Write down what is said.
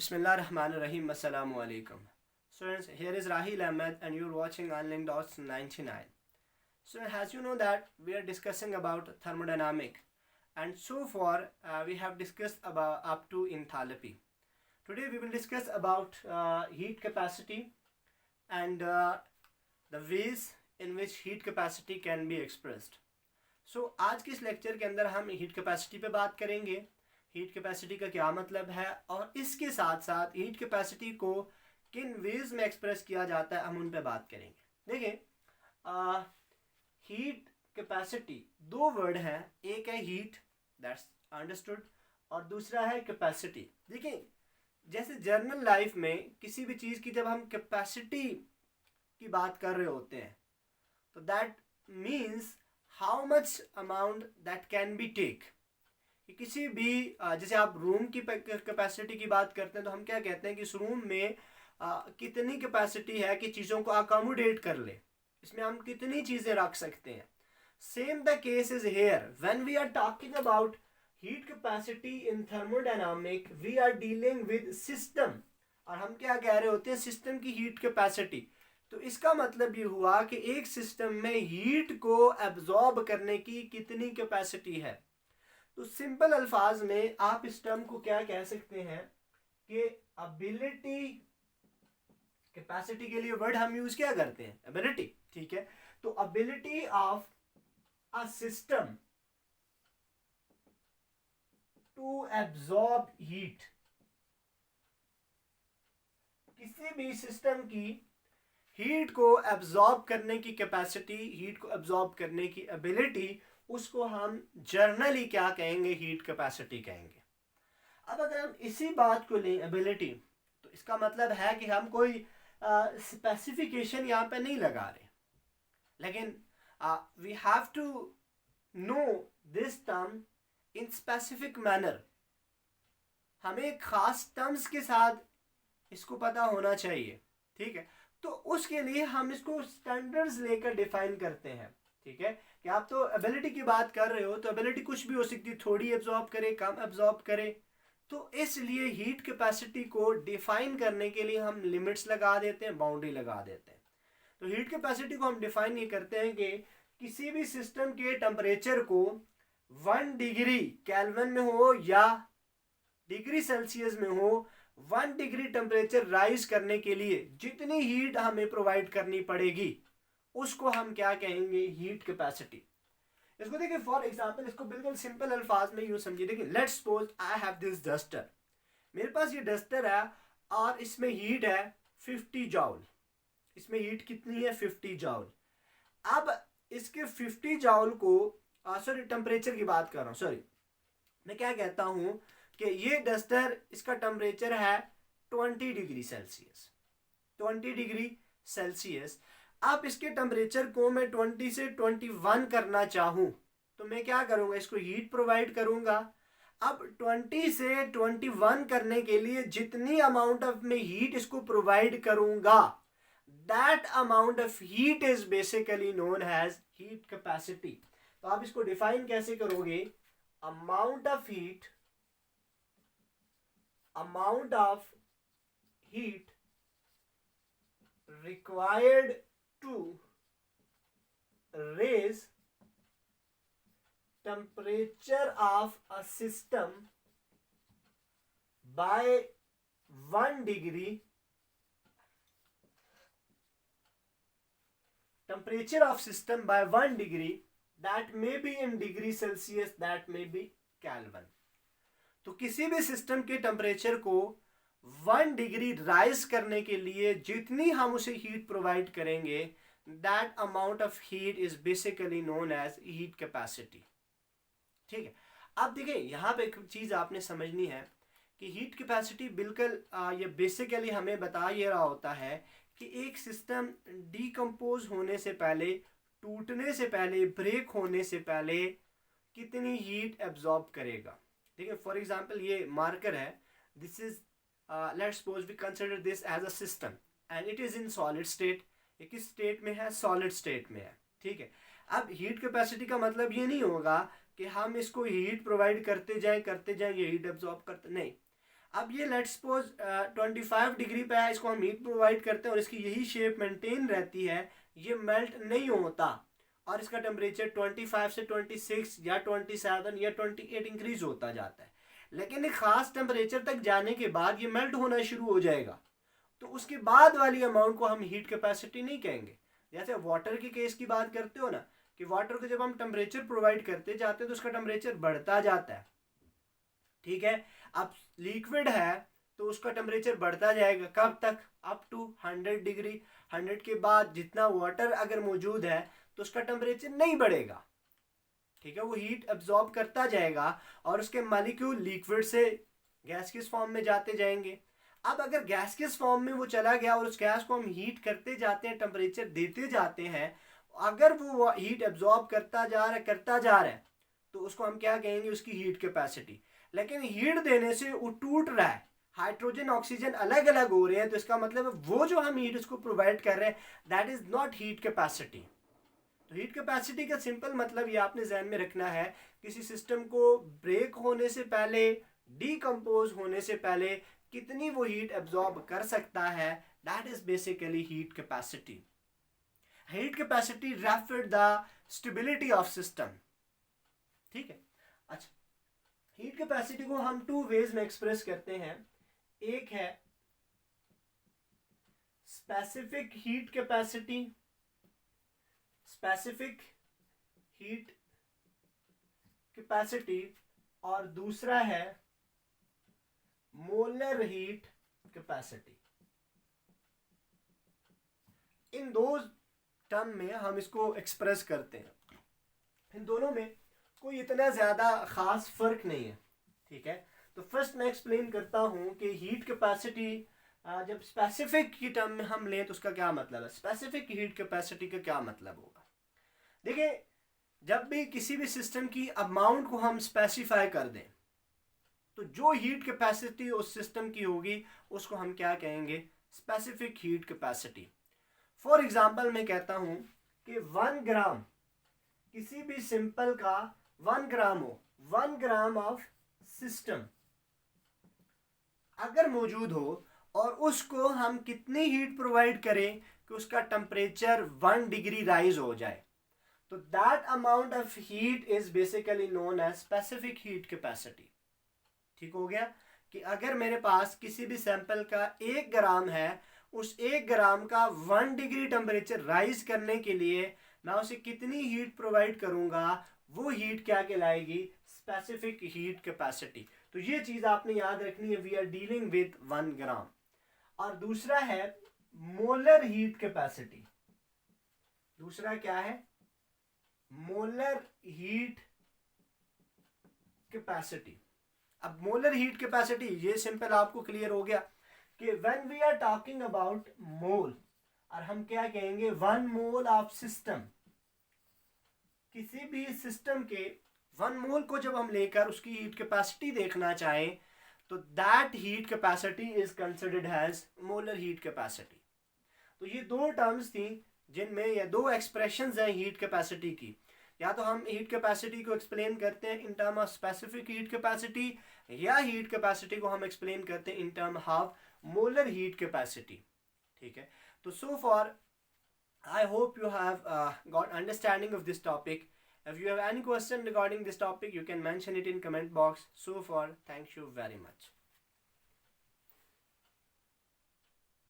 Bismillahirrahmanirrahim. Assalamu alaikum. Students, here is Rahil Ahmed and you're watching Unlink Dots 99. Students, as you know that we are discussing about thermodynamic and so far we have discussed about up to enthalpy. Today we will discuss about heat capacity and the ways in which heat capacity can be expressed. So आज के इस lecture के अंदर हम heat capacity पे बात करेंगे, heat capacity का क्या मतलब है और इसके साथ साथ हीट कैपेसिटी को किन वेज में एक्सप्रेस किया जाता है हम उन पे बात करेंगे। देखिए हीट कैपेसिटी दो वर्ड हैं, एक है हीट दैट्स अंडरस्टूड और दूसरा है कैपेसिटी। देखिए जैसे जर्नल लाइफ में किसी भी चीज़ की जब हम कैपेसिटी की बात कर रहे होते हैं तो that means how much amount that can be take. किसी भी जैसे आप रूम की कैपेसिटी की बात करते हैं तो हम क्या कहते हैं कि इस रूम में कितनी कैपेसिटी है कि चीज़ों को अकोमोडेट कर ले, इसमें हम कितनी चीज़ें रख सकते हैं। Same the case is here when we are talking about heat capacity in thermodynamic we are dealing with system और हम क्या कह रहे होते हैं सिस्टम की हीट कैपेसिटी। तो इसका मतलब ये हुआ कि एक सिस्टम में हीट को एब्जॉर्ब करने की कितनी कैपेसिटी है। तो सिंपल अल्फाज में आप इस टर्म को क्या कह सकते हैं कि एबिलिटी, कैपेसिटी के लिए वर्ड हम यूज क्या करते हैं एबिलिटी, ठीक है। तो ability of a system to absorb heat, किसी भी सिस्टम की हीट को एब्जॉर्ब करने की कैपेसिटी, हीट को एब्जॉर्ब करने की एबिलिटी, उसको हम जर्नली क्या कहेंगे, हीट कैपेसिटी कहेंगे। अब अगर हम इसी बात को लें एबिलिटी, तो इसका मतलब है कि हम कोई स्पेसिफिकेशन यहाँ पे नहीं लगा रहे, लेकिन we have to know this term in specific manner. हमें एक खास टर्म्स के साथ इसको पता होना चाहिए, ठीक है। तो उसके लिए हम इसको स्टैंडर्ड्स लेकर डिफाइन करते हैं, ठीक है। कि आप तो एबिलिटी की बात कर रहे हो तो एबिलिटी कुछ भी हो सकती है, थोड़ी एब्जॉर्ब करे, कम एब्जॉर्ब करे। तो इसलिए हीट कैपेसिटी को डिफाइन करने के लिए हम लिमिट्स लगा देते हैं, बाउंड्री लगा देते हैं। तो हीट कैपेसिटी को हम डिफाइन ये करते हैं कि किसी भी सिस्टम के टेम्परेचर को 1 डिग्री केल्विन में हो या डिग्री सेल्सियस में हो, 1 डिग्री टेम्परेचर राइज करने के लिए जितनी हीट हमें प्रोवाइड करनी पड़ेगी उसको हम क्या कहेंगे, हीट कैपेसिटी। इसको देखिए फॉर एग्जांपल, इसको बिल्कुल सिंपल अल्फाज में यूं समझिए। देखिए let's suppose I have this duster, मेरे पास ये डस्टर है और इसमें हीट है 50 जॉउल। इसमें हीट कितनी है, 50 जॉउल। अब इसके 50 जॉउल को सॉरी टेम्परेचर की बात कर रहा हूँ, सॉरी मैं क्या कहता हूँ कि ये डस्टर, इसका टेम्परेचर है 20 डिग्री सेल्सियस, 20 डिग्री सेल्सियस। अब इसके टेम्परेचर को मैं 20 से 21 करना चाहूँ तो मैं क्या करूँगा, इसको हीट प्रोवाइड करूँगा। अब 20 से 21 करने के लिए जितनी अमाउंट ऑफ में हीट इसको प्रोवाइड करूँगा, that amount of heat is basically known as heat capacity. तो आप इसको डिफाइन कैसे करोगे, amount of heat, amount of heat required to raise temperature of a system by 1 degree, temperature of system by 1 degree, that may be in degree Celsius, that may be Kelvin। तो किसी भी system के temperature को 1 degree rise करने के लिए जितनी हम उसे हीट प्रोवाइड करेंगे, that amount of heat is basically known as heat capacity, ठीक है। अब देखिए यहाँ पे एक चीज़ आपने समझनी है कि हीट कैपेसिटी बिल्कुल ये बेसिकली हमें बता ये रहा होता है कि एक सिस्टम डीकम्पोज होने से पहले, टूटने से पहले, ब्रेक होने से पहले कितनी हीट एब्जॉर्ब करेगा। देखिए फॉर एग्जाम्पल ये मार्कर है, this is let's suppose we consider this as a system and it is in solid state. ये किस स्टेट में है, सॉलिड स्टेट में है, ठीक है। अब हीट कैपेसिटी का मतलब ये नहीं होगा कि हम इसको हीट प्रोवाइड करते जाएं ये हीट एब्जॉर्ब करते, नहीं। अब ये लेट सपोज 25 डिग्री पे है, इसको हम हीट प्रोवाइड करते हैं और इसकी यही शेप मेंटेन रहती है, ये मेल्ट नहीं होता और इसका टेम्परेचर 25 से 26 या 27 या 28 इंक्रीज होता जाता है। लेकिन एक ख़ास टेम्परेचर तक जाने के बाद ये मेल्ट होना शुरू हो जाएगा, तो उसके बाद वाली अमाउंट को हम हीट कैपेसिटी नहीं कहेंगे। जैसे वाटर के केस की बात करते हो ना, कि वाटर को जब हम टेम्परेचर प्रोवाइड करते जाते हैं तो उसका टेम्परेचर बढ़ता जाता है, ठीक है। अब लिक्विड है तो उसका टेम्परेचर बढ़ता जाएगा, कब तक? Up to 100 degree. 100 के बाद जितना वाटर अगर मौजूद है तो उसका टेम्परेचर नहीं बढ़ेगा, ठीक है, वो हीट एब्जॉर्ब करता जाएगा और उसके मॉलिक्यूल लिक्विड से गैस किस फॉर्म में जाते जाएंगे। अब अगर गैस किस फॉर्म में वो चला गया और उस गैस को हम हीट करते जाते हैं, टेम्परेचर देते जाते हैं, अगर वो हीट एब्जॉर्ब करता जा रहा है तो उसको हम क्या कहेंगे? उसकी हीट कैपेसिटी। लेकिन हीट देने से वो टूट रहा है, हाइड्रोजन ऑक्सीजन अलग अलग हो रहे हैं, तो इसका मतलब है वो जो हम हीट उसको प्रोवाइड कर रहे हैं that is not heat capacity. तो हीट कैपेसिटी का सिंपल मतलब ये आपने ध्यान में रखना है, किसी सिस्टम को ब्रेक होने से पहले, डीकम्पोज होने से पहले कितनी वो हीट एब्जॉर्ब कर सकता है, that is basically heat capacity. Heat capacity refer the stability of system, ठीक है। अच्छा, हीट कैपेसिटी को हम 2 वेज में एक्सप्रेस करते हैं। एक है specific heat capacity, specific heat capacity, और दूसरा है मोलर हीट कैपेसिटी। इन दो टर्म में हम इसको एक्सप्रेस करते हैं। इन दोनों में कोई इतना ज़्यादा ख़ास फ़र्क नहीं है, ठीक है। तो फर्स्ट मैं एक्सप्लेन करता हूँ कि हीट कैपेसिटी जब स्पेसिफिक की टर्म में हम लें तो उसका क्या मतलब है, स्पेसिफिक हीट कैपेसिटी का क्या मतलब होगा। देखिए, जब भी किसी भी सिस्टम की अमाउंट को हम स्पेसिफाई कर दें तो जो हीट कैपेसिटी उस सिस्टम की होगी उसको हम क्या कहेंगे? Specific heat capacity. For example मैं कहता हूँ कि 1 ग्राम, किसी भी सिंपल का 1 ग्राम हो, 1 ग्राम ऑफ सिस्टम अगर मौजूद हो और उसको हम कितनी हीट प्रोवाइड करें कि उसका टेम्परेचर 1 डिग्री राइज हो जाए, तो that amount of heat is basically known as specific heat capacity. ठीक हो गया कि अगर मेरे पास किसी भी सैंपल का 1 ग्राम है, उस 1 ग्राम का 1 डिग्री टेम्परेचर राइज करने के लिए मैं उसे कितनी हीट प्रोवाइड करूंगा, वो हीट क्या कहलाएगी? Specific heat capacity. तो ये चीज़ आपने याद रखनी है, we are dealing with 1 gram. और दूसरा है मोलर हीट कैपेसिटी। दूसरा क्या है? Molar heat capacity. अब मोलर हीट कैपेसिटी, ये सिंपल आपको क्लियर हो गया कि when we are talking about mole, और हम क्या कहेंगे? 1 मोल ऑफ सिस्टम, किसी भी सिस्टम के 1 मोल को जब हम लेकर उसकी हीट कैपेसिटी देखना चाहें तो that heat capacity is considered as molar heat capacity. तो ये 2 टर्म्स थी जिनमें, या 2 एक्सप्रेशंस हैं हीट कैपेसिटी की। या तो हम हीट कैपेसिटी को एक्सप्लेन करते हैं in term of specific heat capacity, या हीट कैपेसिटी को हम एक्सप्लेन करते हैं in term of molar heat capacity. ठीक है, तो so for I hope you have got understanding of this topic. If you have any question regarding this topic, you can mention it in comment box. So far, thank you very much.